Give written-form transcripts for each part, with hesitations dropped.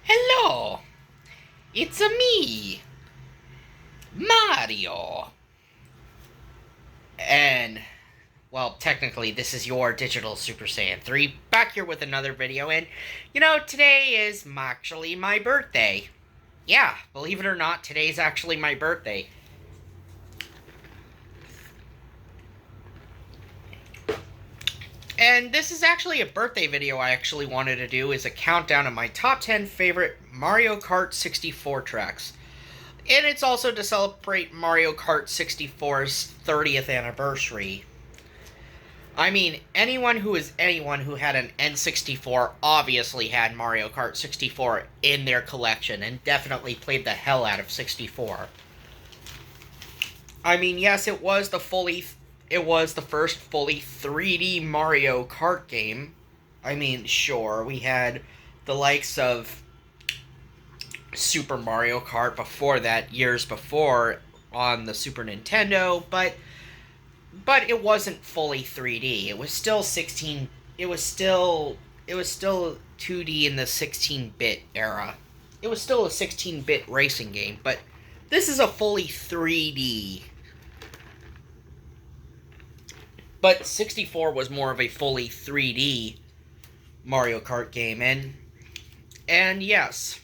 Hello, it's a me, Mario. And, well, technically, this is your digital Super Saiyan 3, back here with another video. And, today is actually my birthday. Yeah, believe it or not, today's actually my birthday. And this is actually a birthday video I actually wanted to do, is a countdown of my top 10 favorite Mario Kart 64 tracks. And it's also to celebrate Mario Kart 64's 30th anniversary. I mean, anyone who had an N64 obviously had Mario Kart 64 in their collection and definitely played the hell out of 64. I mean, yes, it was the first fully 3D Mario Kart game. I mean, sure, we had the likes of Super Mario Kart before that, years before, on the Super Nintendo, but it wasn't fully 3D. It was still 16. It was still 2D in the 16-bit era. It was still a 16-bit racing game, but this is a fully 3D. But 64 was more of a fully 3D Mario Kart game, and yes,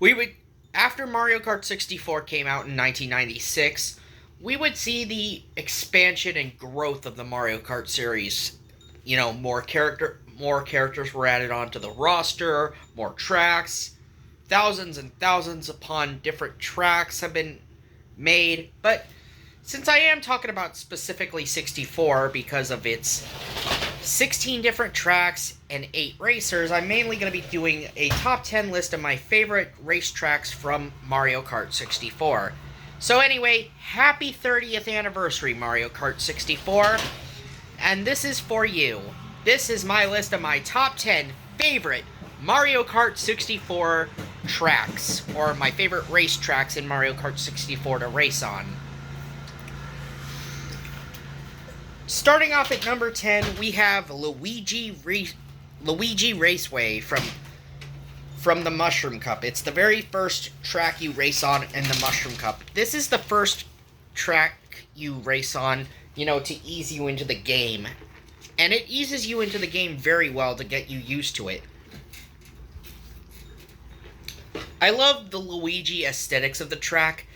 we would, after Mario Kart 64 came out in 1996, we would see the expansion and growth of the Mario Kart series. More characters were added onto the roster, more tracks, thousands and thousands upon different tracks have been made. But since I am talking about specifically 64 because of its 16 different tracks and 8 racers, I'm mainly going to be doing a top 10 list of my favorite race tracks from Mario Kart 64. So anyway, happy 30th anniversary, Mario Kart 64. And this is for you. This is my list of my top 10 favorite Mario Kart 64 tracks, or my favorite race tracks in Mario Kart 64 to race on. Starting off at number 10, we have Luigi Raceway from the Mushroom Cup. It's the very first track you race on in the Mushroom Cup. This is the first track you race on, to ease you into the game. And it eases you into the game very well to get you used to it. I love the Luigi aesthetics of the track.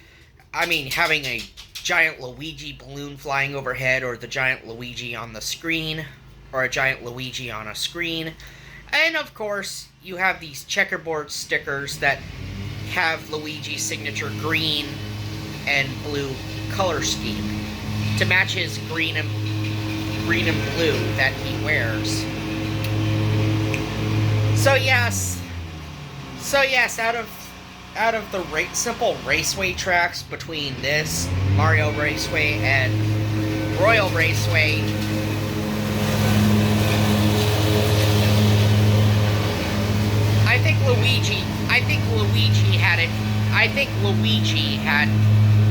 I mean, having a giant Luigi balloon flying overhead, or the giant Luigi on the screen, or a giant Luigi on a screen. And of course, you have these checkerboard stickers that have Luigi's signature green and blue color scheme to match his green and blue that he wears. So yes, out of the simple raceway tracks between this Mario Raceway and Royal Raceway, I think Luigi had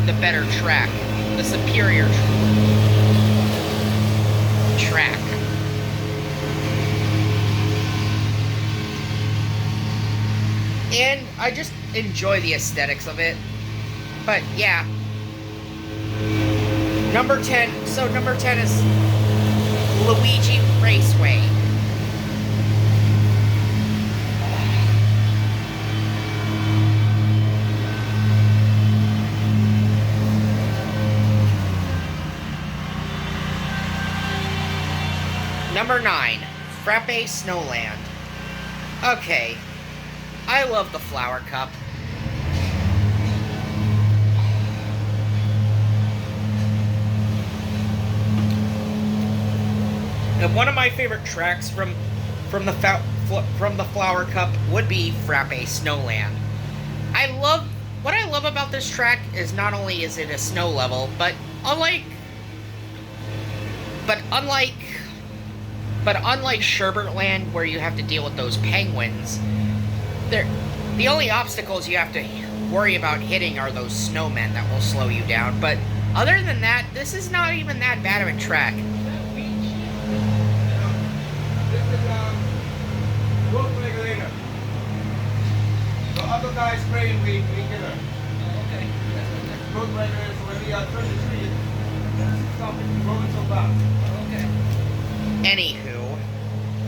the better track, the superior track. And I just enjoy the aesthetics of it. But yeah. Number 10 is Luigi Raceway. Number 9, Frappe Snowland. Okay, I love the Flower Cup. And one of my favorite tracks from the Flower Cup would be Frappe Snowland. What I love about this track is not only is it a snow level, but unlike Sherbert where you have to deal with those penguins, the only obstacles you have to worry about hitting are those snowmen that will slow you down. But other than that, this is not even that bad of a track. other guys spraying, we get a Oh, okay. road right there, so when we turn the tree, it's stop it growing so fast. Okay. Anywho,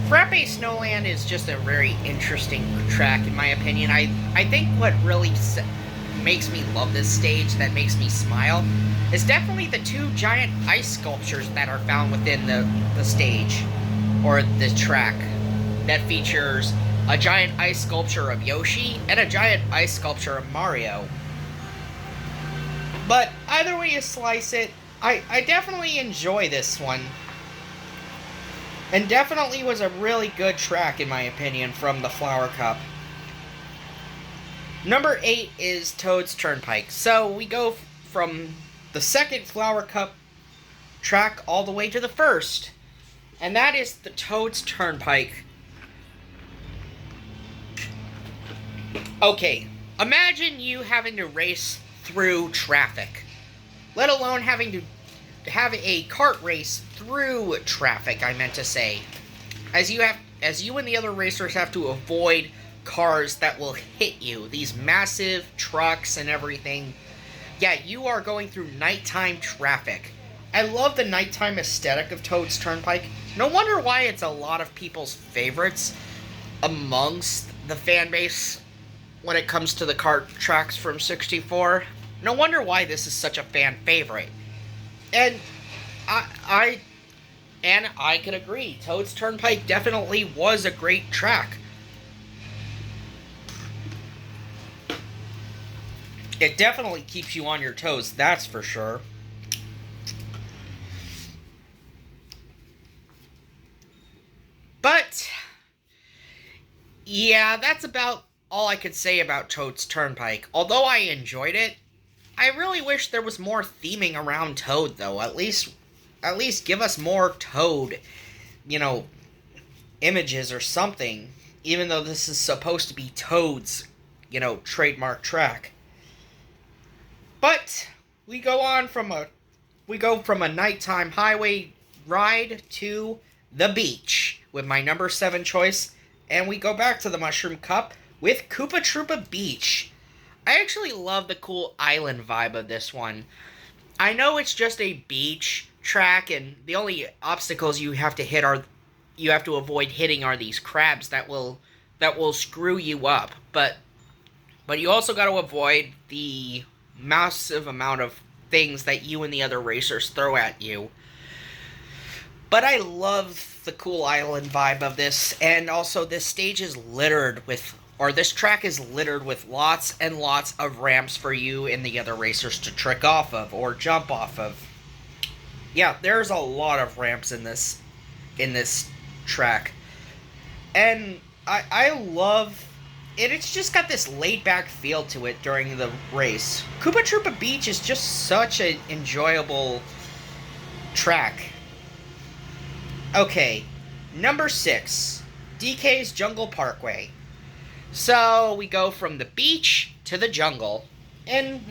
Frappe Snowland is just a very interesting track, in my opinion. I think what really makes me love this stage, that makes me smile, is definitely the two giant ice sculptures that are found within the stage, or the track, that features a giant ice sculpture of Yoshi and a giant ice sculpture of Mario. But either way you slice it, I definitely enjoy this one. And definitely was a really good track, in my opinion, from the Flower Cup. Number 8 is Toad's Turnpike. So we go from the second Flower Cup track all the way to the first. And that is the Toad's Turnpike. Okay, imagine you having to race through traffic, let alone having to have a kart race through traffic, I meant to say. As you and the other racers have to avoid cars that will hit you, these massive trucks and everything. Yeah, you are going through nighttime traffic. I love the nighttime aesthetic of Toad's Turnpike. No wonder why it's a lot of people's favorites amongst the fan base when it comes to the kart tracks from 64. No wonder why this is such a fan favorite. And I could agree. Toad's Turnpike definitely was a great track. It definitely keeps you on your toes, that's for sure. But yeah, that's about all I could say about Toad's Turnpike. Although I enjoyed it, I really wish there was more theming around Toad, though. At least give us more Toad, images or something. Even though this is supposed to be Toad's, trademark track. But we go from a nighttime highway ride to the beach with my number 7 choice, and we go back to the Mushroom Cup with Koopa Troopa Beach. I actually love the cool island vibe of this one. I know it's just a beach track, and the only obstacles you have to avoid hitting are these crabs that will screw you up. But you also got to avoid the massive amount of things that you and the other racers throw at you. But I love the cool island vibe of this, and also this stage is this track is littered with lots and lots of ramps for you and the other racers to trick off of or jump off of. Yeah, there's a lot of ramps in this track. And I love it. It's just got this laid-back feel to it during the race. Koopa Troopa Beach is just such an enjoyable track. Okay, number 6, DK's Jungle Parkway. So we go from the beach to the jungle. And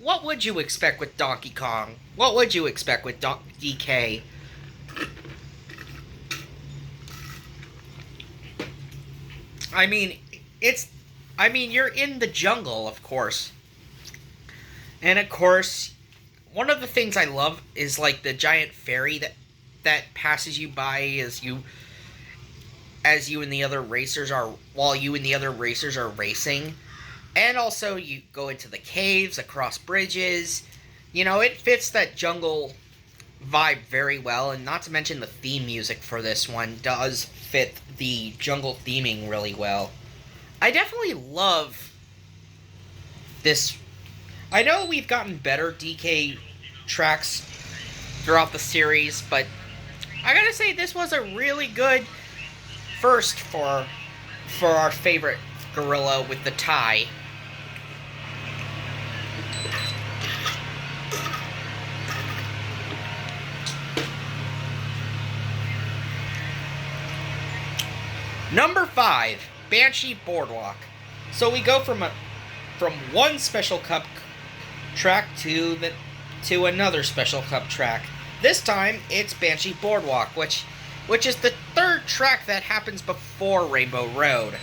what would you expect with Donkey Kong? What would you expect with DK? I mean, you're in the jungle, of course. And of course, one of the things I love is like the giant ferry that passes you by as you and the other racers are racing. And also you go into the caves, across bridges. It fits that jungle vibe very well, and not to mention the theme music for this one does fit the jungle theming really well. I definitely love this. I know we've gotten better DK tracks throughout the series, but I gotta say this was a really good first for our favorite gorilla with the tie. Number 5, Banshee Boardwalk. So we go from one Special Cup track to another Special Cup track. This time it's Banshee Boardwalk, which is the third track that happens before Rainbow Road.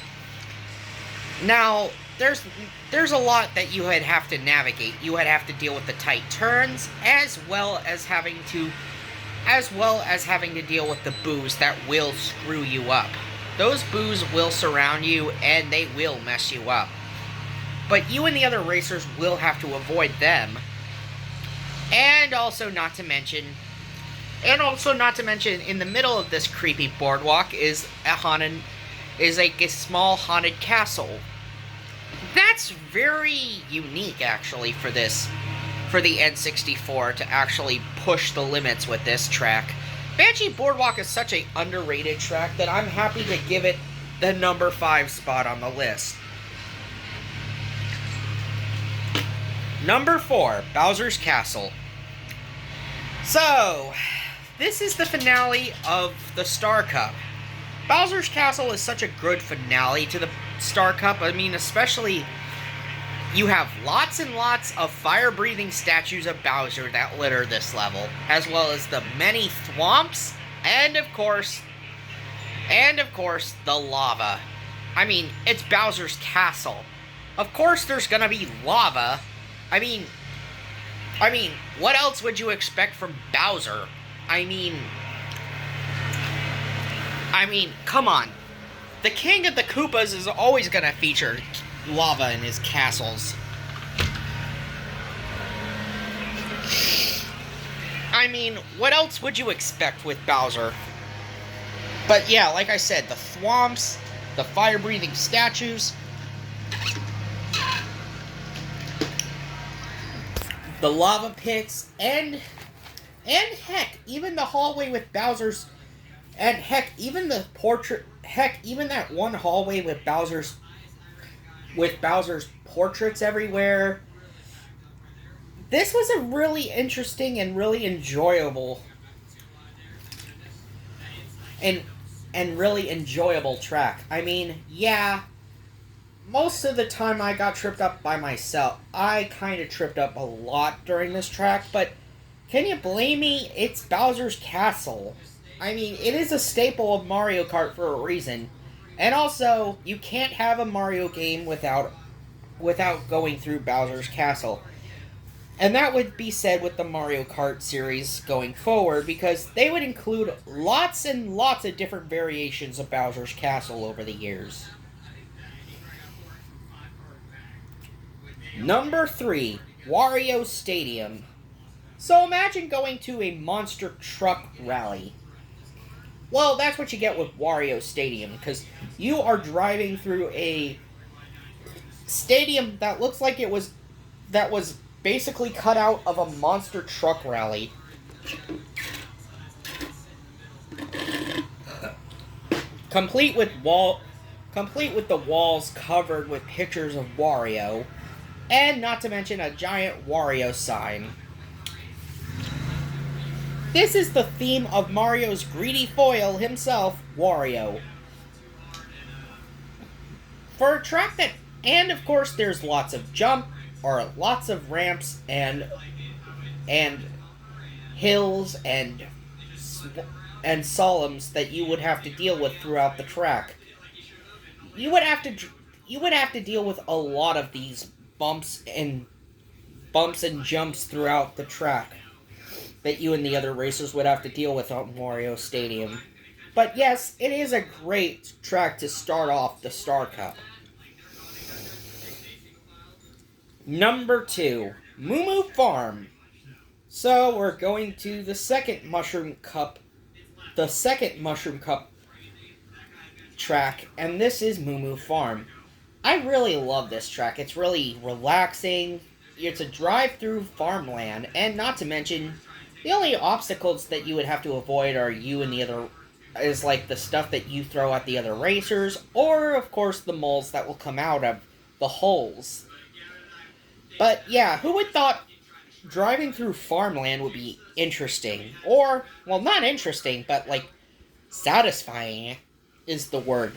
Now, there's a lot that you would have to navigate. You would have to deal with the tight turns, as well as having to deal with the boos that will screw you up. Those boos will surround you and they will mess you up. But you and the other racers will have to avoid them. And also not to mention, in the middle of this creepy boardwalk is a small haunted castle. That's very unique, actually, for the N64 to actually push the limits with this track. Banshee Boardwalk is such an underrated track that I'm happy to give it the number 5 spot on the list. Number 4, Bowser's Castle. So, this is the finale of the Star Cup. Bowser's Castle is such a good finale to the Star Cup. I mean, especially, you have lots and lots of fire-breathing statues of Bowser that litter this level, as well as the many thwomps, and of course, the lava. I mean, it's Bowser's Castle. Of course there's gonna be lava. I mean, what else would you expect from Bowser? I mean, come on. The King of the Koopas is always gonna feature lava in his castles. I mean, what else would you expect with Bowser? But yeah, like I said, the thwomps, the fire-breathing statues, the lava pits, and heck, even the hallway with Bowser's, and heck, even that one hallway with Bowser's portraits everywhere. This was a really interesting and really enjoyable track. I mean, yeah, most of the time I got tripped up by myself. I kind of tripped up a lot during this track, but can you blame me? It's Bowser's Castle. I mean, it is a staple of Mario Kart for a reason. And also, you can't have a Mario game without going through Bowser's Castle. And that would be said with the Mario Kart series going forward, because they would include lots and lots of different variations of Bowser's Castle over the years. Number 3, Wario Stadium. So imagine going to a monster truck rally. Well, that's what you get with Wario Stadium, because you are driving through a stadium that looks like that was basically cut out of a monster truck rally. Complete with the walls covered with pictures of Wario, and not to mention a giant Wario sign. This is the theme of Mario's greedy foil himself, Wario. For a track that, and of course there's lots of ramps and hills and slaloms that you would have to deal with throughout the track. You would have to deal with a lot of these bumps and jumps throughout the track that you and the other racers would have to deal with on Wario Stadium. But yes, it is a great track to start off the Star Cup. Number 2, Moo Moo Farm. So we're going to the second Mushroom Cup track, and this is Moo Moo Farm. I really love this track. It's really relaxing. It's a drive-through farmland, and not to mention, the only obstacles that you would have to avoid are like the stuff that you throw at the other racers, or of course the moles that will come out of the holes. But yeah, who would thought driving through farmland would be interesting? Or, well, not interesting, but like satisfying is the word,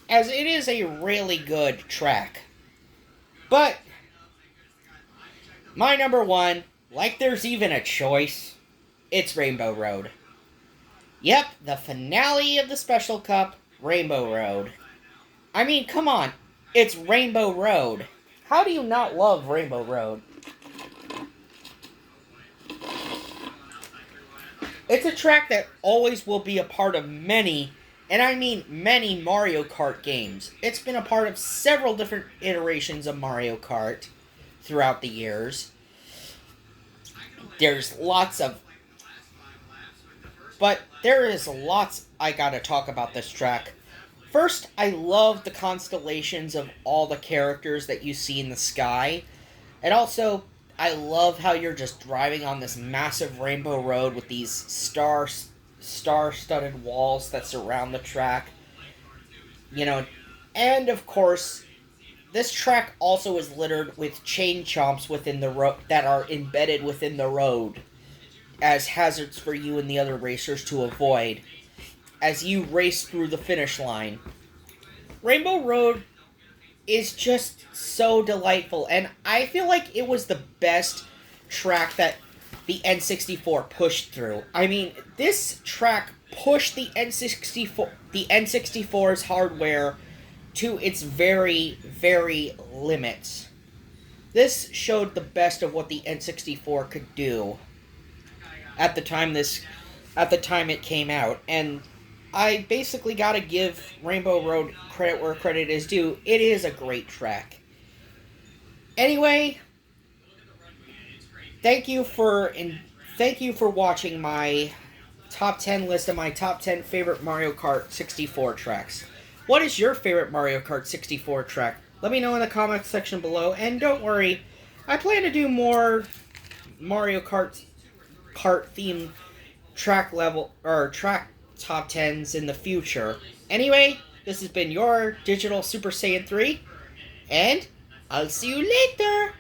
as it is a really good track. But my number 1, like there's even a choice, it's Rainbow Road. Yep, the finale of the Special Cup, Rainbow Road. I mean, come on. It's Rainbow Road. How do you not love Rainbow Road? It's a track that always will be a part of many, and I mean many, Mario Kart games. It's been a part of several different iterations of Mario Kart throughout the years. There's lots of... But there is lots I gotta talk about this track. First, I love the constellations of all the characters that you see in the sky. And also, I love how you're just driving on this massive rainbow road with these star-studded walls that surround the track. You know, and of course, this track also is littered with chain chomps within the road that are embedded within the road as hazards for you and the other racers to avoid as you race through the finish line. Rainbow Road is just so delightful, and I feel like it was the best track that the N64 pushed through. I mean, this track pushed the N64's hardware to its very, very limits. This showed the best of what the N64 could do at the time it came out, and I basically gotta give Rainbow Road credit where credit is due. It is a great track. Anyway, thank you for watching my top 10 list of my top 10 favorite Mario Kart 64 tracks. What is your favorite Mario Kart 64 track? Let me know in the comments section below, and don't worry, I plan to do more Mario Kart themed track top 10s in the future. Anyway, this has been your Digital Super Saiyan 3, and I'll see you later!